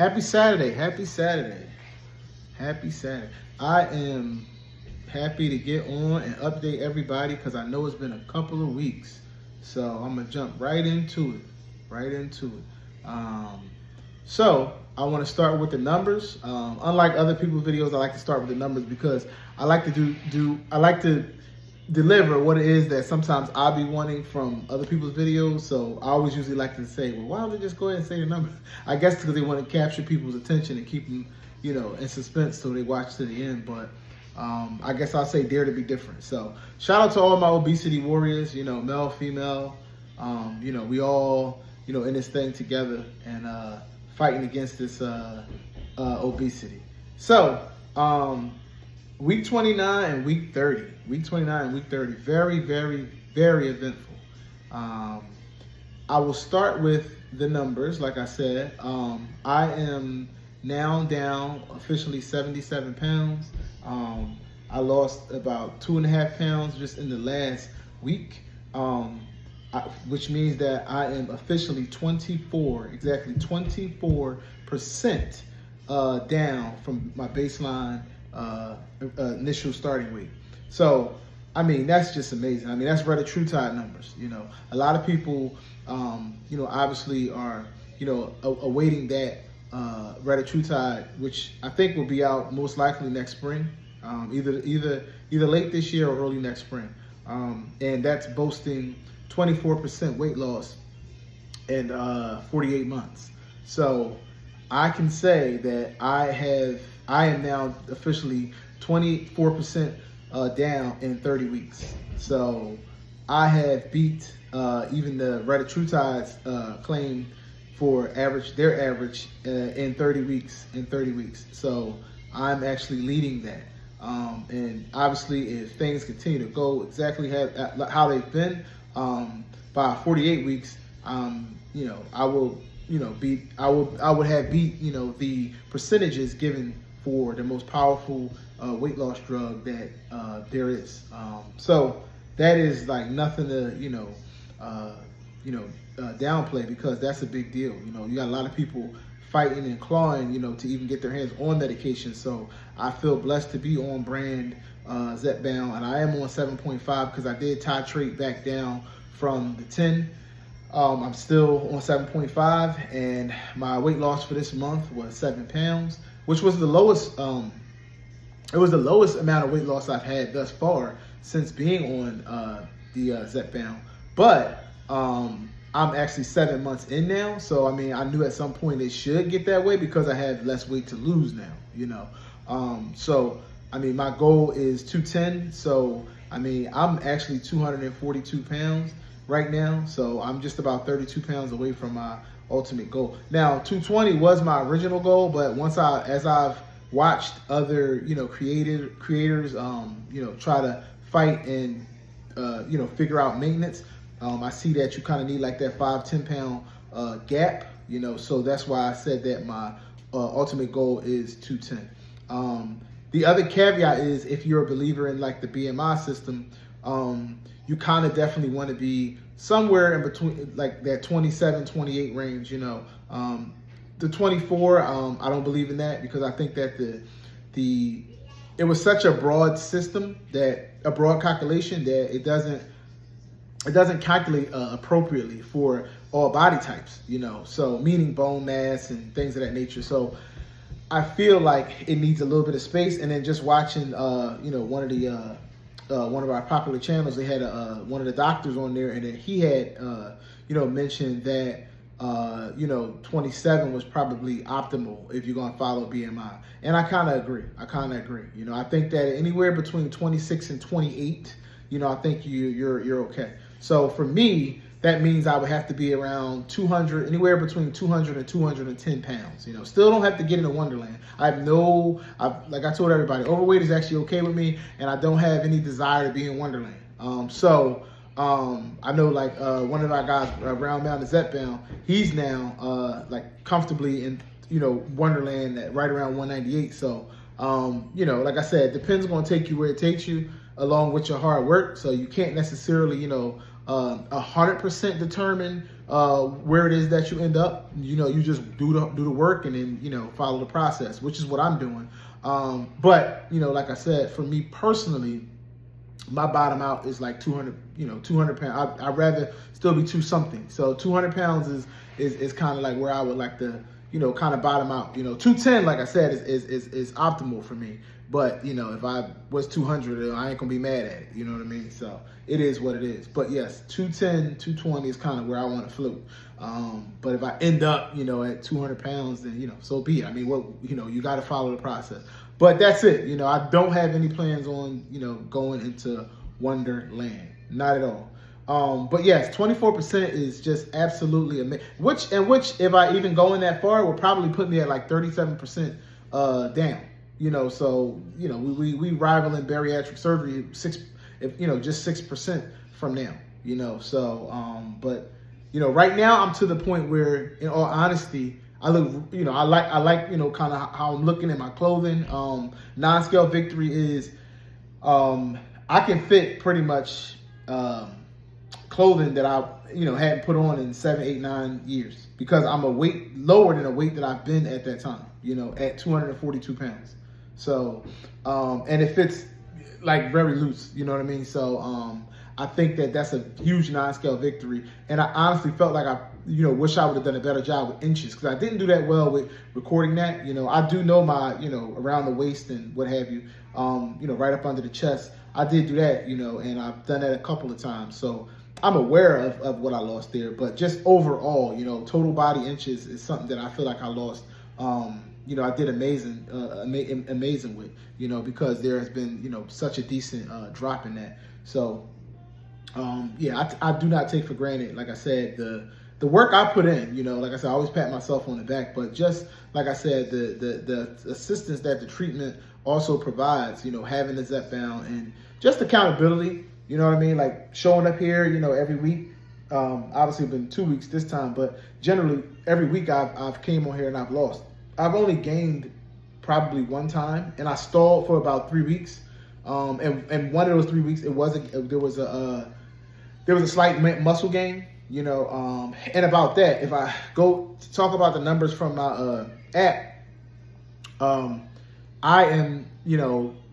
Happy Saturday. Happy Saturday. Happy Saturday. I am happy to get on and update everybody because I know it's been a couple of weeks. So I'm going to jump right into it. So I want to start with the numbers. Unlike other people's videos, I like to start with the numbers because I like to deliver what it is that sometimes I'll be wanting from other people's videos. So I always usually like to say, well, why don't they just go ahead and say the numbers? I guess because they want to capture people's attention and keep them, in suspense so they watch to the end. But I guess I'll say dare to be different. So shout out to all my obesity warriors, male, female. We all, in this thing together and fighting against this obesity. So week 29 and week 30. Week 29 and week 30. Very, very, very eventful. I will start with the numbers. Like I said, I am now down officially 77 pounds. I lost about 2.5 pounds just in the last week, which means that I am officially 24% down from my baseline initial starting weight. So, that's just amazing. That's retatrutide numbers. A lot of people, obviously are, awaiting that retatrutide, which I think will be out most likely next spring, either late this year or early next spring. And that's boasting 24% weight loss in 48 months. So I can say that I am now officially 24% down in 30 weeks. So I have beat even the retatrutide's claim for their average in 30 weeks. So I'm actually leading that. And obviously, if things continue to go exactly how they've been, by 48 weeks, I will, I would have beat, the percentages given for the most powerful weight loss drug that there is. So that is like nothing to, downplay, because that's a big deal. You got a lot of people fighting and clawing, to even get their hands on medication. So I feel blessed to be on brand Zepbound, and I am on 7.5 because I did titrate back down from the 10. I'm still on 7.5, and my weight loss for this month was 7 pounds, which was the lowest. It was the lowest amount of weight loss I've had thus far since being on the Zepbound. But I'm actually 7 months in now, so I knew at some point it should get that way because I have less weight to lose now. So my goal is 210. So I'm actually 242 pounds right now. So I'm just about 32 pounds away from my ultimate goal. Now 220 was my original goal, but as I've watched other creators try to fight and figure out maintenance, I see that you kind of need like that 5-10 pound gap, so that's why I said that my ultimate goal is 210. The other caveat is, if you're a believer in like the BMI system, you kind of definitely want to be somewhere in between like that 27, 28 range. The 24, I don't believe in that, because I think that it was such a broad system, that a broad calculation, that it doesn't calculate appropriately for all body types, so meaning bone mass and things of that nature. So I feel like it needs a little bit of space. And then just watching, one of our popular channels, they had one of the doctors on there, and then he had, mentioned that, 27 was probably optimal if you're going to follow BMI. And I kind of agree. I think that anywhere between 26 and 28, I think you're okay. So for me, that means I would have to be around 200, anywhere between 200 and 210 pounds. Still don't have to get into Wonderland. Like I told everybody, overweight is actually okay with me, and I don't have any desire to be in Wonderland. I know like one of our guys, Round Mountain Zepbound, he's now like comfortably in Wonderland at right around 198. So like I said, it depends on take you where it takes you, along with your hard work. So you can't necessarily 100% determine where it is that you end up. You just do the work and then follow the process, which is what I'm doing. But like I said, for me personally, my bottom out is like 200, 200 pounds. I'd rather still be two something. So 200 pounds is kind of like where I would like to, kind of bottom out. 210, like I said, is optimal for me. But, if I was 200, I ain't gonna be mad at it. You know what I mean? So it is what it is. But yes, 210, 220 is kind of where I want to float. But if I end up, at 200 pounds, then, so be it. I mean, you got to follow the process. But that's it. I don't have any plans on, going into Wonderland. Not at all. But yes, 24% is just absolutely amazing. Which, if I even go in that far, will probably put me at like 37% down. So we rival in bariatric surgery just 6% from now. So but right now I'm to the point where, in all honesty, I look, I like kind of how I'm looking at my clothing. Non-scale victory is, I can fit pretty much clothing that I, hadn't put on in 7, 8, 9 years, because I'm a weight lower than a weight that I've been at that time, at 242 pounds. So, and it fits like very loose, you know what I mean? So, I think that that's a huge non-scale victory. And I honestly felt like I, wish I would have done a better job with inches, because I didn't do that well with recording that. I do know my, around the waist and what have you, right up under the chest. I did do that, and I've done that a couple of times. So I'm aware of what I lost there. But just overall, total body inches is something that I feel like I lost. I did amazing with, because there has been, such a decent drop in that. So, yeah, I do not take for granted, like I said, the work I put in, like I said, I always pat myself on the back, but just like I said, the assistance that the treatment also provides, having the Zepbound and just accountability, you know what I mean? Like showing up here, every week. Obviously it's been 2 weeks this time, but generally every week I've came on here and I've lost. I've only gained probably one time, and I stalled for about 3 weeks. And one of those 3 weeks, there was a slight muscle gain, and about that, if I go to talk about the numbers from my app, I am,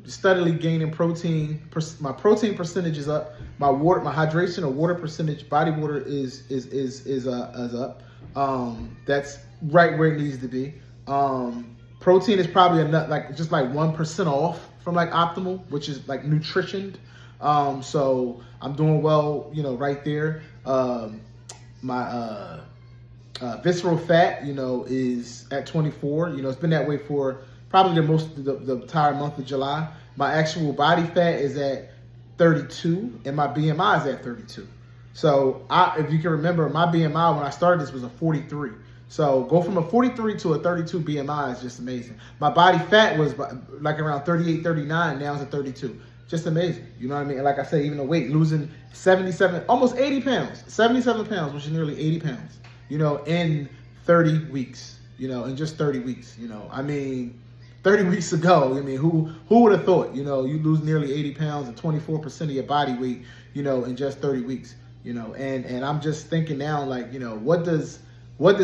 steadily gaining protein. My protein percentage is up. My hydration or water percentage, body water is up. That's right where it needs to be. Protein is probably just like 1% off from like optimal, which is like nutritioned. So I'm doing well, right there. My visceral fat, is at 24. It's been that way for probably the entire month of July. My actual body fat is at 32, and my BMI is at 32. So if you can remember, my BMI when I started this was a 43. So go from a 43 to a 32 BMI is just amazing. My body fat was like around 38, 39. Now it's at 32. Just amazing. You know what I mean? And like I said, even the weight, losing 77, almost 80 pounds, 77 pounds, which is nearly 80 pounds, in 30 weeks, in just 30 weeks, I mean, 30 weeks ago, I mean, who would have thought, you lose nearly 80 pounds and 24% of your body weight, in just 30 weeks, and I'm just thinking now, like, what does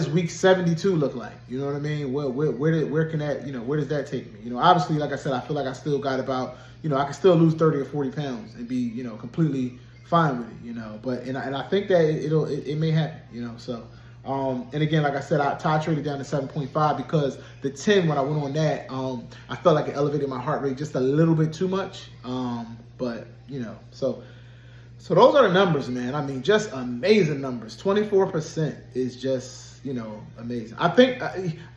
week 72 look like? You know what I mean? Where can that, where does that take me? Obviously, like I said, I feel like I still got about, I can still lose 30 or 40 pounds and be, completely fine with it, but, and I think that it may happen, so, and again, like I said, I titrated down to 7.5 because the 10, when I went on that, I felt like it elevated my heart rate just a little bit too much. But, so those are the numbers, man. I mean, just amazing numbers. 24% is just, amazing. I think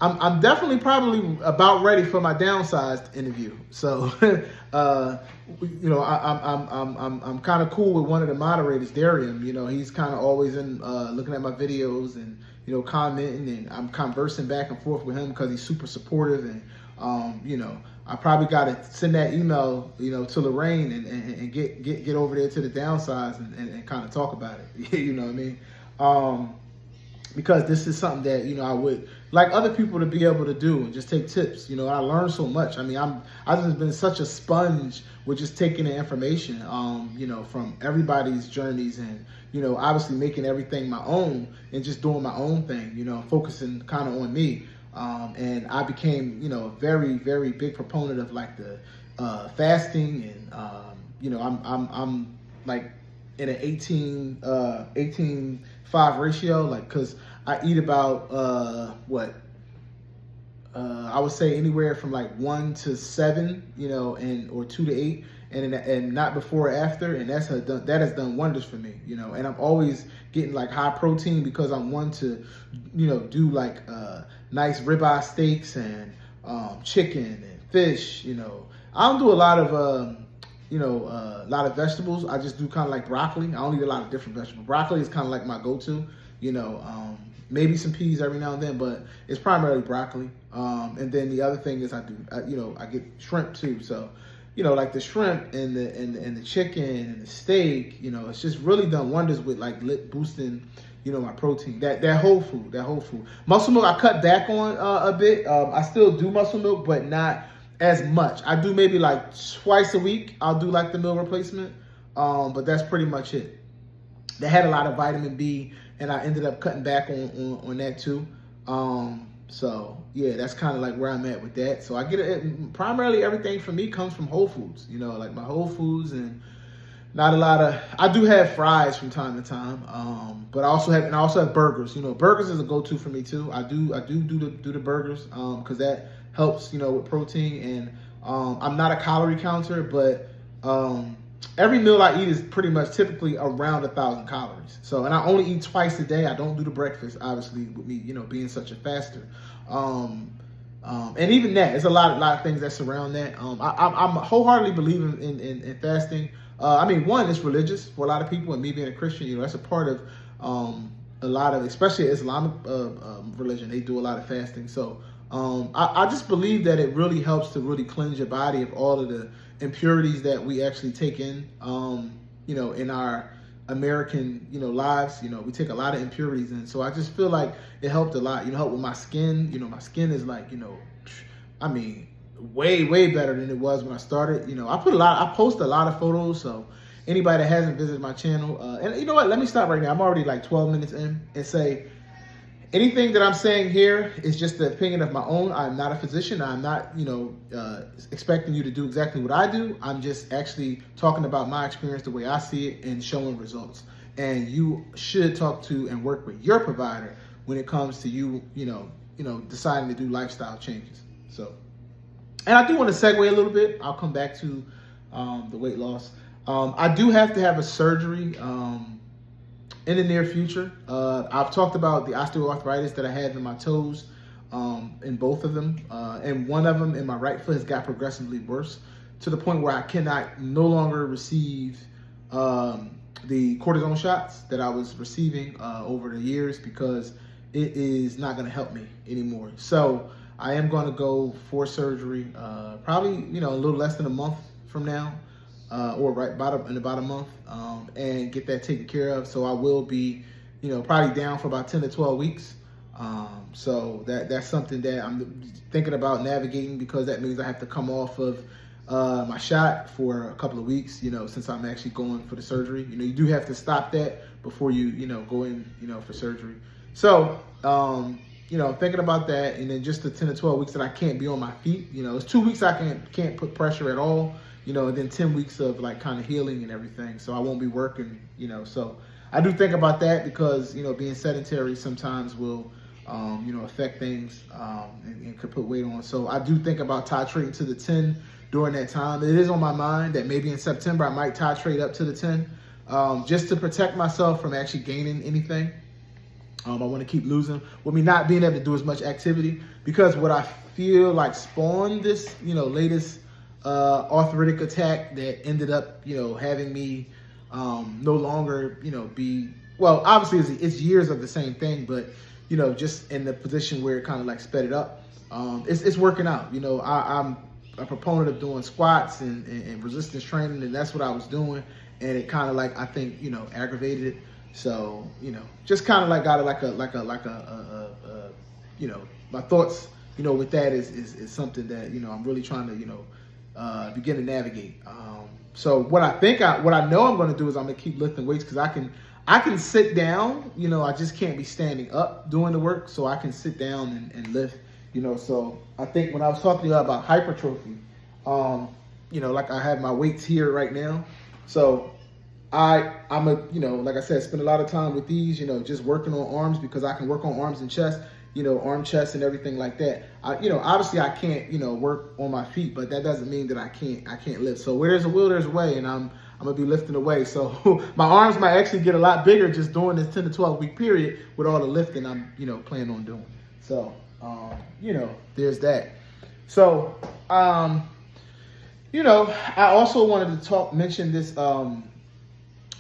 I'm definitely probably about ready for my downsized interview. So, I'm kind of cool with one of the moderators, Darian. He's kind of always in looking at my videos and, commenting, and I'm conversing back and forth with him because he's super supportive. And, I probably got to send that email, to Lorraine and get over there to the downsize and kind of talk about it. You know what I mean? Because this is something that, I would like other people to be able to do and just take tips. I learned so much. I mean, I've just been such a sponge with just taking the information, from everybody's journeys and, obviously making everything my own and just doing my own thing, focusing kind of on me. And I became, a very, very big proponent of like the fasting, and I'm like in an 18:5 ratio, like, because I eat about I would say anywhere from like 1 to 7, and or 2 to 8, and not before or after, and that has done wonders for me, and I'm always getting like high protein because I'm one to, do like nice ribeye steaks and chicken and fish. I don't do a lot of a lot of vegetables. I just do kind of like broccoli. I don't eat a lot of different vegetables. Broccoli is kind of like my go-to, maybe some peas every now and then, but it's primarily broccoli. And then the other thing is I get shrimp too. So, like the shrimp and the chicken and the steak, it's just really done wonders with like boosting, my protein. That whole food. Muscle milk I cut back on a bit. I still do muscle milk, but not as much. I do maybe like twice a week. I'll do like the meal replacement. But that's pretty much it. They had a lot of vitamin B, and I ended up cutting back on that too. So yeah, that's kind of like where I'm at with that. So I get it. Primarily everything for me comes from Whole Foods, like my Whole Foods, and not a lot of, I do have fries from time to time. But I also have burgers. Burgers is a go-to for me too. I do the burgers, cause that helps, with protein. And, I'm not a calorie counter, but, every meal I eat is pretty much typically around 1,000 calories. So, and I only eat twice a day. I don't do the breakfast, obviously, with me, being such a faster. And even that, there's a lot of things that surround that. I'm wholeheartedly believing in fasting. One, it's religious for a lot of people, and me being a Christian, that's a part of a lot of, especially Islamic religion. They do a lot of fasting. So I just believe that it really helps to really cleanse your body of all of the impurities that we actually take in, in our American, lives. We take a lot of impurities in. So I just feel like it helped a lot. Helped with my skin. My skin is like, way, way better than it was when I started. I post a lot of photos. So anybody that hasn't visited my channel, and you know what? Let me stop right now. I'm already like 12 minutes in, and say, anything that I'm saying here is just the opinion of my own. I'm not a physician. I'm not, expecting you to do exactly what I do. I'm just actually talking about my experience, the way I see it, and showing results. And you should talk to and work with your provider when it comes to you, deciding to do lifestyle changes. So, and I do want to segue a little bit. I'll come back to the weight loss. I do have to have a surgery in the near future. I've talked about the osteoarthritis that I had in my toes, in both of them. And one of them in my right foot has got progressively worse to the point where I cannot no longer receive the cortisone shots that I was receiving over the years, because it is not going to help me anymore. So I am going to go for surgery, probably, a little less than a month from now. Or in about a month, and get that taken care of. So I will be, probably down for about 10 to 12 weeks. So that's something that I'm thinking about navigating, because that means I have to come off of my shot for a couple of weeks, since I'm actually going for the surgery. You do have to stop that before you, go in, for surgery. So, I'm thinking about that. And then just the 10 to 12 weeks that I can't be on my feet, it's 2 weeks I can't put pressure at all. And then 10 weeks of like kind of healing and everything. So I won't be working, so I do think about that, because, being sedentary sometimes will, affect things, and could put weight on. So I do think about titrating to the 10 during that time. It is on my mind that maybe in September I might titrate up to the 10, just to protect myself from actually gaining anything. I want to keep losing with me not being able to do as much activity, because what I feel like spawned this, latest arthritic attack that ended up, having me no longer, be, well, obviously it's years of the same thing, but, just in the position where it kind of like sped it up. It's working out. I'm a proponent of doing squats and resistance training, and that's what I was doing. And it kind of like, I think, aggravated it. So, just kind of like got my thoughts, with that is something that, I'm really trying to, begin to navigate. So what I know I'm going to do is I'm going to keep lifting weights, because I can sit down, you know, I just can't be standing up doing the work, so I can sit down and lift, you know. So I think when I was talking to you about hypertrophy, you know, like I have my weights here right now. So I'm a, you know, like I said, spend a lot of time with these, you know, just working on arms because I can work on arms and chest, you know, arm, chest, and everything like that. You know, obviously I can't, you know, work on my feet, but that doesn't mean that I can't lift. So where there's a will, there's a way, and I'm gonna be lifting away. So my arms might actually get a lot bigger just doing this 10 to 12 week period with all the lifting I'm, you know, planning on doing. So, you know, there's that. So, you know, I also wanted to mention this,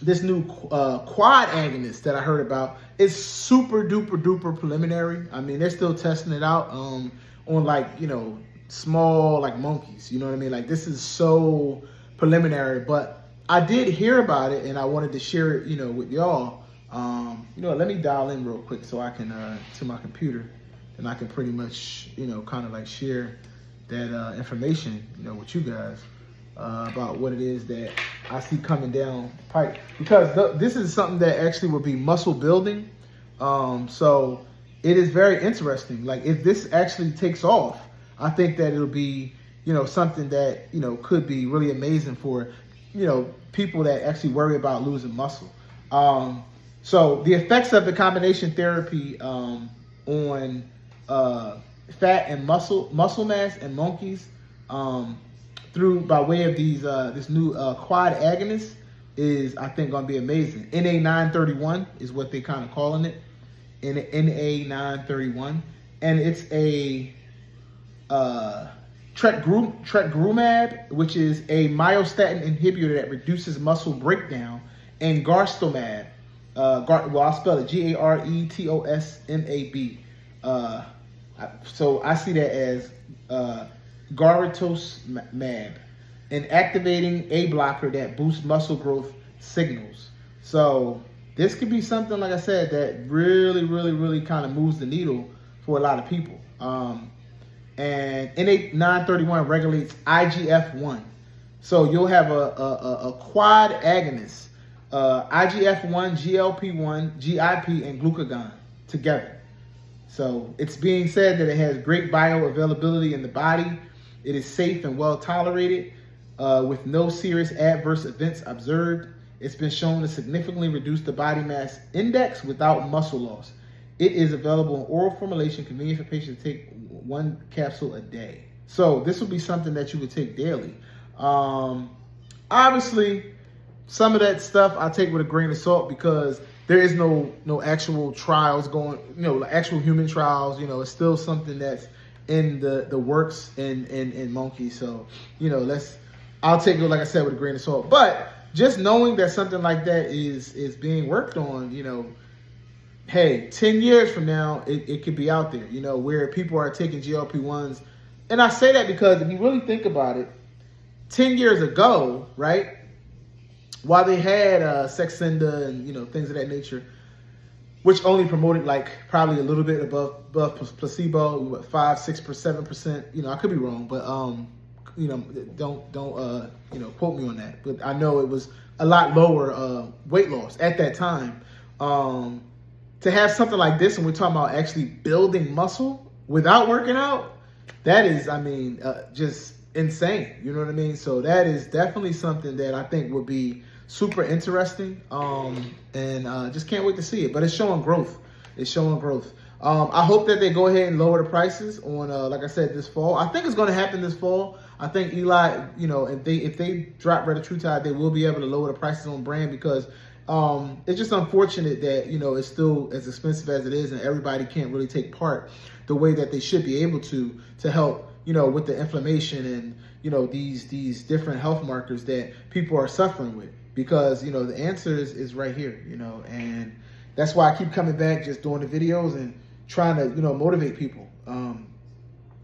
this new quad agonist that I heard about. It's super duper duper preliminary. I mean, they're still testing it out on like, you know, small like monkeys. You know what I mean? Like this is so preliminary, but I did hear about it and I wanted to share it, you know, with y'all. You know, let me dial in real quick so I can to my computer and I can pretty much, you know, kind of like share that information, you know, with you guys. About what it is that I see coming down the pipe, because this is something that actually will be muscle building. So it is very interesting. Like if this actually takes off, I think that it'll be, you know, something that, you know, could be really amazing for, you know, people that actually worry about losing muscle. So the effects of the combination therapy on fat and muscle mass in monkeys, by way of these this new quad agonist is, I think, going to be amazing. NA931 is what they kind of calling it. NA931, and it's a trecgrumab, which is a myostatin inhibitor that reduces muscle breakdown, and garstomab. Well, I'll spell it GARETOSMAB. So I see that as garetosmab, an activating A blocker that boosts muscle growth signals. So this could be something, like I said, that really, really, really kind of moves the needle for a lot of people. And NA931 regulates IGF-1. So you'll have a quad agonist, IGF-1, GLP-1, GIP, and glucagon together. So it's being said that it has great bioavailability in the body. It is safe and well tolerated with no serious adverse events observed. It's been shown to significantly reduce the body mass index without muscle loss. It is available in oral formulation, convenient for patients to take 1 capsule a day. So this will be something that you would take daily. Obviously, some of that stuff I take with a grain of salt because there is no actual trials going, you know, actual human trials. You know, it's still something that's in the works in monkeys. So, you know, I'll take it, like I said, with a grain of salt. But just knowing that something like that is being worked on, you know, hey, 10 years from now, it could be out there, you know, where people are taking GLP-1s. And I say that because if you really think about it, 10 years ago, right, while they had Saxenda and, you know, things of that nature, which only promoted like probably a little bit above placebo, what, 5, 6%, 7%. You know, I could be wrong, but you know, don't you know, quote me on that. But I know it was a lot lower weight loss at that time. To have something like this, and we're talking about actually building muscle without working out, that is, I mean, just insane. You know what I mean? So that is definitely something that I think would be super interesting, and just can't wait to see it. But it's showing growth. It's showing growth. I hope that they go ahead and lower the prices on, like I said, this fall. I think it's going to happen this fall. I think Eli, you know, if they drop retatrutide, they will be able to lower the prices on brand, because it's just unfortunate that, you know, it's still as expensive as it is, and everybody can't really take part the way that they should be able to help, you know, with the inflammation and, you know, these different health markers that people are suffering with. Because, you know, the answer is right here, you know, and that's why I keep coming back, just doing the videos and trying to, you know, motivate people. And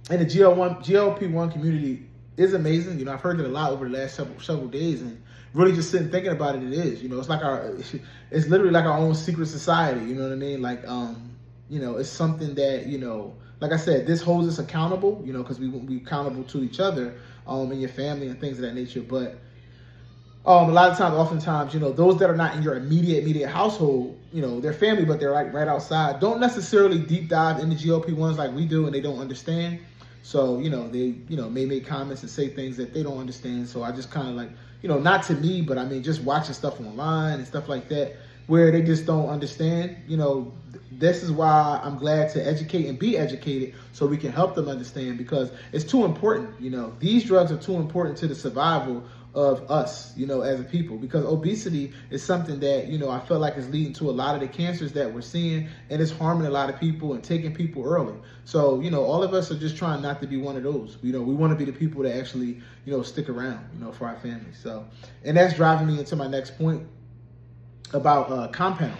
the GLP-1 community is amazing. You know, I've heard it a lot over the last several days, and really just sitting thinking about it, it is, you know, it's like it's literally like our own secret society, you know what I mean? Like, you know, it's something that, you know, like I said, this holds us accountable, you know, because we accountable to each other, and your family and things of that nature. But A lot of times, oftentimes, those that are not in your immediate household, they're family, but they're like right outside, don't necessarily deep dive into GLP-1s like we do, and they don't understand. So, they, may make comments and say things that they don't understand. So I just kind of like, not to me, but I mean, just watching stuff online and stuff like that, where they just don't understand. This is why I'm glad to educate and be educated so we can help them understand, because it's too important. These drugs are too important to the survival of us, as a people, because obesity is something that, I feel like is leading to a lot of the cancers that we're seeing, and it's harming a lot of people and taking people early. So, all of us are just trying not to be one of those. We want to be the people that actually, stick around, for our families. So, and that's driving me into my next point about compound.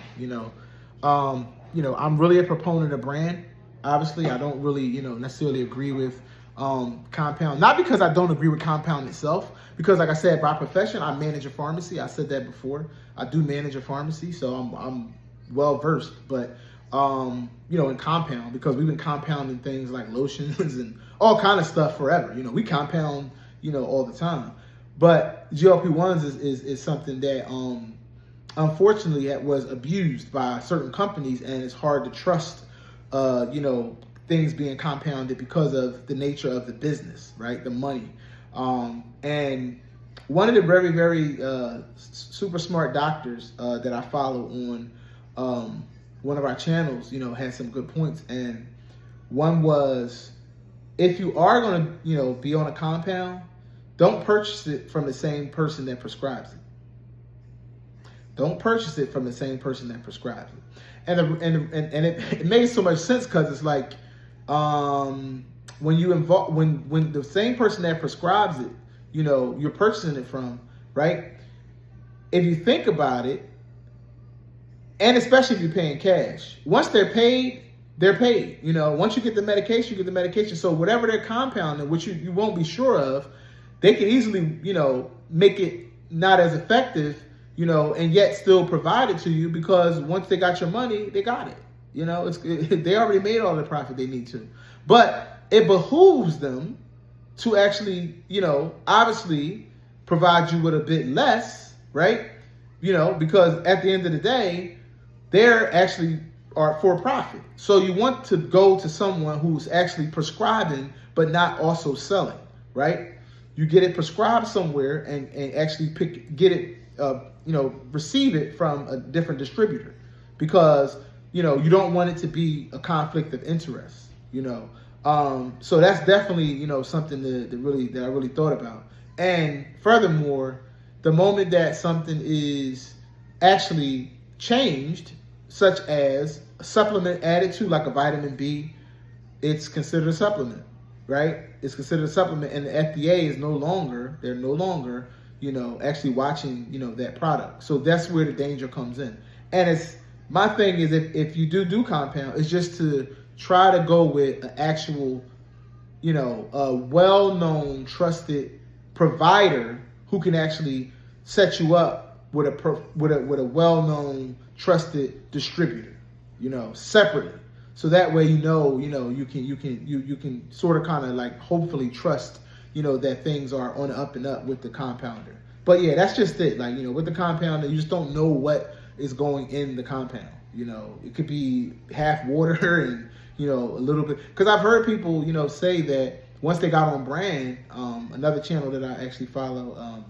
I'm really a proponent of brand. Obviously, I don't really, necessarily agree with compound, not because I don't agree with compound itself, because like I said, by profession, I manage a pharmacy. I said that before. I do manage a pharmacy, so I'm well versed, but in compound, because we've been compounding things like lotions and all kind of stuff forever. We compound, all the time. But GLP-1s is something that unfortunately it was abused by certain companies, and it's hard to trust things being compounded because of the nature of the business, right? The money. And one of the very, very super smart doctors that I follow on one of our channels, had some good points. And one was, if you are going to, be on a compound, don't purchase it from the same person that prescribes it. Don't purchase it from the same person that prescribes it. And it made so much sense, because it's like, when the same person that prescribes it, you're purchasing it from, right? If you think about it, and especially if you're paying cash, once they're paid, they're paid. Once you get the medication, you get the medication. So whatever they're compounding, which you won't be sure of, they can easily, make it not as effective, and yet still provide it to you, because once they got your money, they got it. They already made all the profit they need to. But it behooves them to actually, obviously provide you with a bit less, right? Because at the end of the day, they're actually are for profit. So you want to go to someone who's actually prescribing, but not also selling, right? You get it prescribed somewhere and actually get it, receive it from a different distributor, because, you don't want it to be a conflict of interest, So that's definitely, something that I really thought about. And furthermore, the moment that something is actually changed, such as a supplement added to, like a vitamin B, it's considered a supplement, right? It's considered a supplement, and the FDA is no longer, actually watching, that product. So that's where the danger comes in. And my thing is, if you do compound, it's just to try to go with an actual, a well-known, trusted provider who can actually set you up with a well-known, trusted distributor, separately. So that way, you can sort of kind of like hopefully trust, that things are on the up and up with the compounder. But yeah, that's just it. Like, with the compounder, you just don't know what is going in the compound. It could be half water and, a little bit. Because I've heard people, say that once they got on brand, another channel that I actually follow,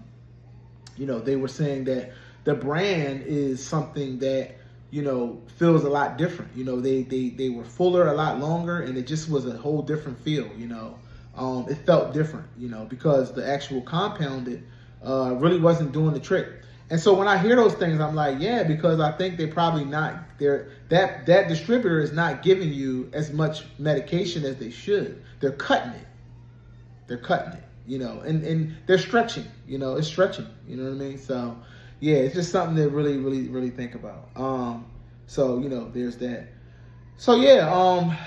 they were saying that the brand is something that, feels a lot different. They were fuller, a lot longer, and it just was a whole different feel, it felt different, because the actual compounded really wasn't doing the trick. And so when I hear those things, I'm like, yeah, because I think they probably that distributor is not giving you as much medication as they should. They're cutting it. And they're stretching, it's stretching, you know what I mean? So yeah, it's just something to really, really, really think about. So, there's that. So yeah,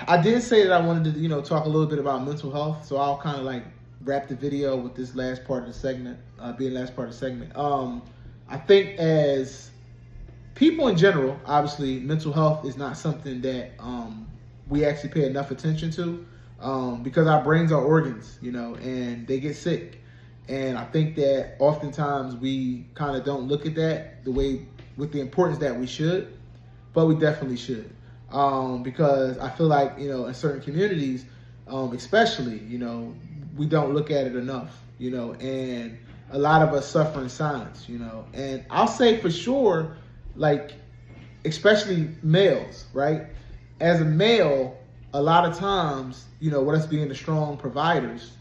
I did say that I wanted to, talk a little bit about mental health. So I'll kind of like wrap the video with this last part of the segment, I think as people in general, obviously mental health is not something that we actually pay enough attention to, because our brains are organs, and they get sick. And I think that oftentimes we kind of don't look at that the way with the importance that we should, but we definitely should. Because I feel like, in certain communities, especially, we don't look at it enough, and a lot of us suffer in silence, and I'll say for sure, like, especially males, right? As a male, a lot of times, with us being the strong providers,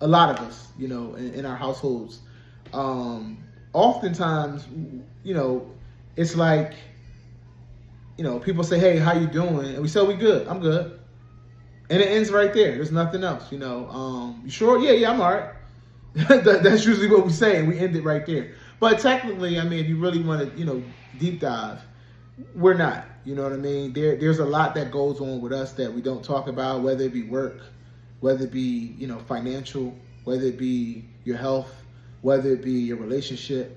a lot of us, in our households, oftentimes, it's like, people say, "Hey, how you doing?" And we say, "We good. I'm good." And it ends right there. There's nothing else, You sure? Yeah, I'm all right. That's usually what we say, and we end it right there. But technically, I mean, if you really want to, deep dive, we're not. You know what I mean? There's a lot that goes on with us that we don't talk about, whether it be work, whether it be, financial, whether it be your health, whether it be your relationship,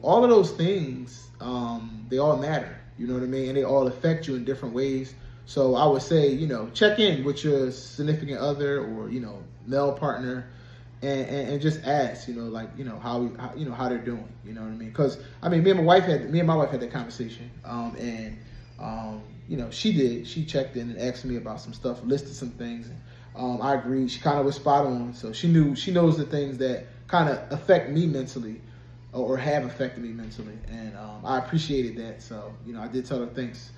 all of those things, they all matter. You know what I mean? And they all affect you in different ways. So I would say, check in with your significant other or, male partner and just ask, how they're doing. You know what I mean? Because, me and my wife had that conversation. She checked in and asked me about some stuff, listed some things. And, I agreed. She kind of was spot on. So she knows the things that kind of affect me mentally or have affected me mentally. And I appreciated that. So, I did tell her thanks.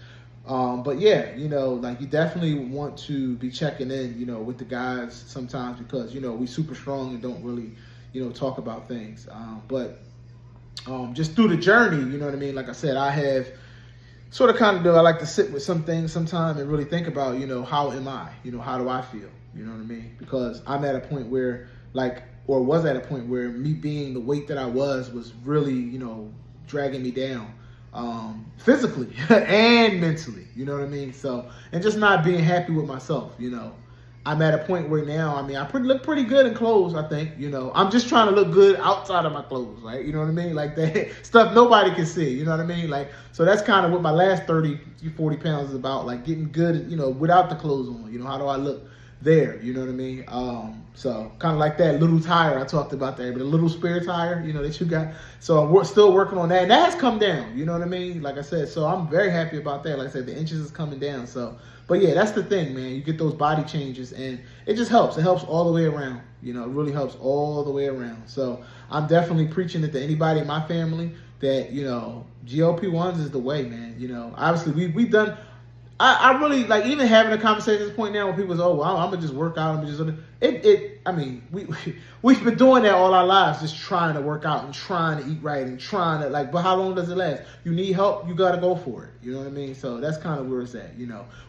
But yeah, like you definitely want to be checking in, with the guys sometimes because, we super strong and don't really, talk about things. But just through the journey, you know what I mean? Like I said, I have sort of kind of I like to sit with some things sometime and really think about, how am I? How do I feel? You know what I mean? Because I'm at a point where was at a point where me being the weight that I was really, dragging me down. Physically and mentally, you know what I mean? So, and just not being happy with myself, I'm at a point where now, I look pretty good in clothes, I think, I'm just trying to look good outside of my clothes, right? You know what I mean? Like that stuff nobody can see, you know what I mean? Like, so that's kind of what my last 30, 40 pounds is about, like getting good, without the clothes on, how do I look there, you know what I mean? So kind of like that little tire I talked about there, but a little spare tire, that you got. So I'm still working on that, and that has come down, you know what I mean? Like I said, so I'm very happy about that. Like I said, the inches is coming down. So, but yeah, that's the thing, man. You get those body changes, and it just helps. It helps all the way around. It really helps all the way around. So I'm definitely preaching it to anybody in my family that, GLP-1s is the way, man. Obviously we've done. I really like even having a conversation at this point now where people say, "Oh, well, I'm gonna just work out." We've been doing that all our lives, just trying to work out and trying to eat right and trying to but how long does it last? You need help, you gotta go for it. You know what I mean? So that's kind of where it's at.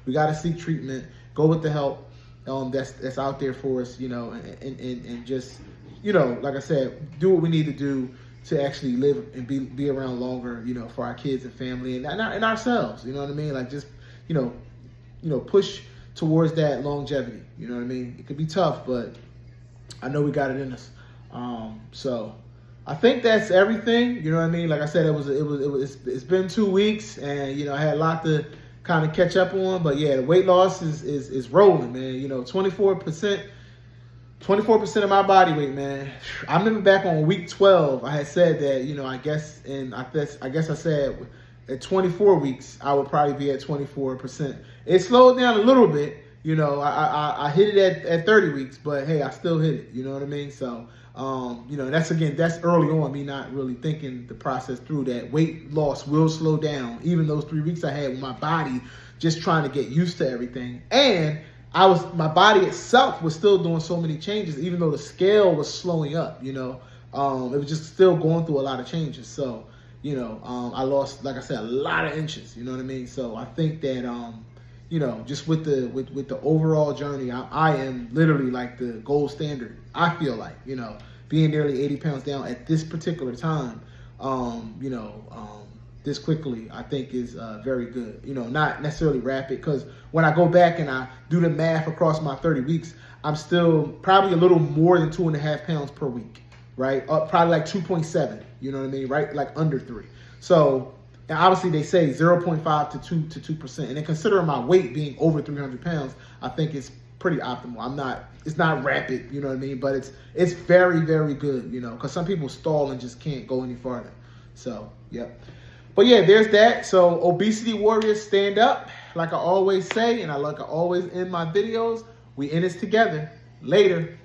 We gotta seek treatment, go with the help that's out there for us. And just like I said, do what we need to do to actually live and be around longer. For our kids and family and ourselves. You know what I mean? Like just push towards that longevity. You know what I mean? It could be tough, but I know we got it in us. So I think that's everything. You know what I mean? Like I said, it's been 2 weeks, and I had a lot to kind of catch up on. But yeah, the weight loss is rolling, man. 24% of my body weight, man. I remember back on week 12, I had said that I guess I said at 24 weeks, I would probably be at 24%. It slowed down a little bit. I hit it at 30 weeks, but hey, I still hit it. You know what I mean? So, that's early on, me not really thinking the process through that weight loss will slow down. Even those 3 weeks I had with my body, just trying to get used to everything. And my body itself was still doing so many changes, even though the scale was slowing up, it was just still going through a lot of changes. So, I lost, like I said, a lot of inches, you know what I mean? So I think that, just with the overall journey, I am literally like the gold standard. I feel like, being nearly 80 pounds down at this particular time, this quickly, I think is very good. Not necessarily rapid, because when I go back and I do the math across my 30 weeks, I'm still probably a little more than 2.5 pounds per week. Right? Probably like 2.7, you know what I mean? Right? Like under 3. So, and obviously they say 0.5 to 2%. And then considering my weight being over 300 pounds, I think it's pretty optimal. It's not rapid, you know what I mean? But it's very, very good, you know, because some people stall and just can't go any farther. So, yep. But yeah, there's that. So obesity warriors, stand up. Like I always say, and like I always end my videos, we in this together. Later.